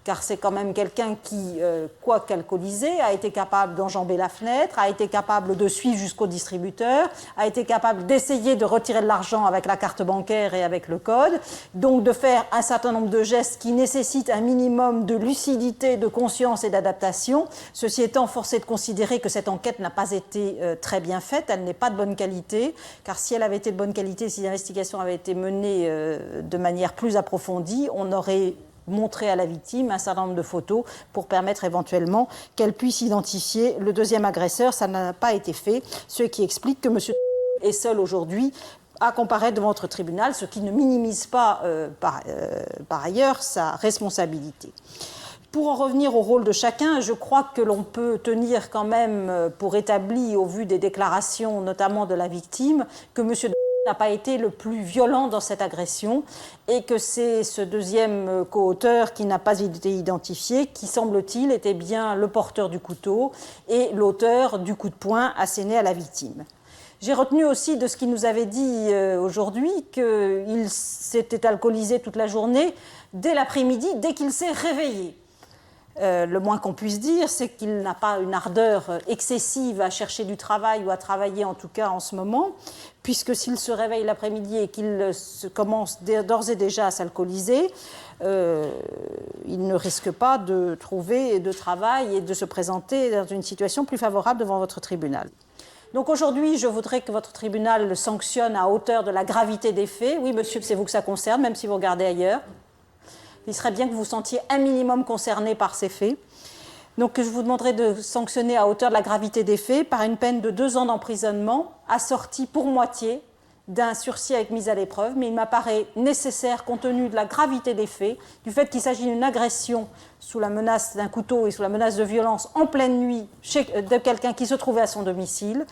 car c'est quand même quelqu'un qui, quoique alcoolisé, a été capable d'enjamber la fenêtre, a été capable de suivre jusqu'au distributeur, a été capable d'essayer de retirer de l'argent avec la carte bancaire et avec le code, donc de faire un certain nombre de gestes qui nécessitent un minimum de lucidité, de conscience et d'adaptation. Ceci étant, force est de considérer que cette enquête n'a pas été très bien faite, elle n'est pas de bonne qualité, car si elle avait été de bonne qualité, si l'investigation avait été menée de manière plus approfondie, on aurait montré à la victime un certain nombre de photos pour permettre éventuellement qu'elle puisse identifier le deuxième agresseur. Ça n'a pas été fait, ce qui explique que M. est seul aujourd'hui à comparaître devant votre tribunal, ce qui ne minimise pas par ailleurs sa responsabilité. Pour en revenir au rôle de chacun, je crois que l'on peut tenir quand même pour établi, au vu des déclarations notamment de la victime, que M. n'a pas été le plus violent dans cette agression et que c'est ce deuxième co-auteur qui n'a pas été identifié qui, semble-t-il, était bien le porteur du couteau et l'auteur du coup de poing asséné à la victime. J'ai retenu aussi de ce qu'il nous avait dit aujourd'hui qu'il s'était alcoolisé toute la journée, dès l'après-midi, dès qu'il s'est réveillé. Le moins qu'on puisse dire, c'est qu'il n'a pas une ardeur excessive à chercher du travail ou à travailler en tout cas en ce moment, puisque s'il se réveille l'après-midi et qu'il commence d'ores et déjà à s'alcooliser, il ne risque pas de trouver de travail et de se présenter dans une situation plus favorable devant votre tribunal. Donc aujourd'hui, je voudrais que votre tribunal le sanctionne à hauteur de la gravité des faits. Oui, monsieur, c'est vous que ça concerne, même si vous regardez ailleurs. Il serait bien que vous vous sentiez un minimum concerné par ces faits. Donc je vous demanderai de sanctionner à hauteur de la gravité des faits par une peine de 2 ans d'emprisonnement, assortie pour moitié d'un sursis avec mise à l'épreuve, mais il m'apparaît nécessaire, compte tenu de la gravité des faits, du fait qu'il s'agit d'une agression sous la menace d'un couteau et sous la menace de violence en pleine nuit de quelqu'un qui se trouvait à son domicile,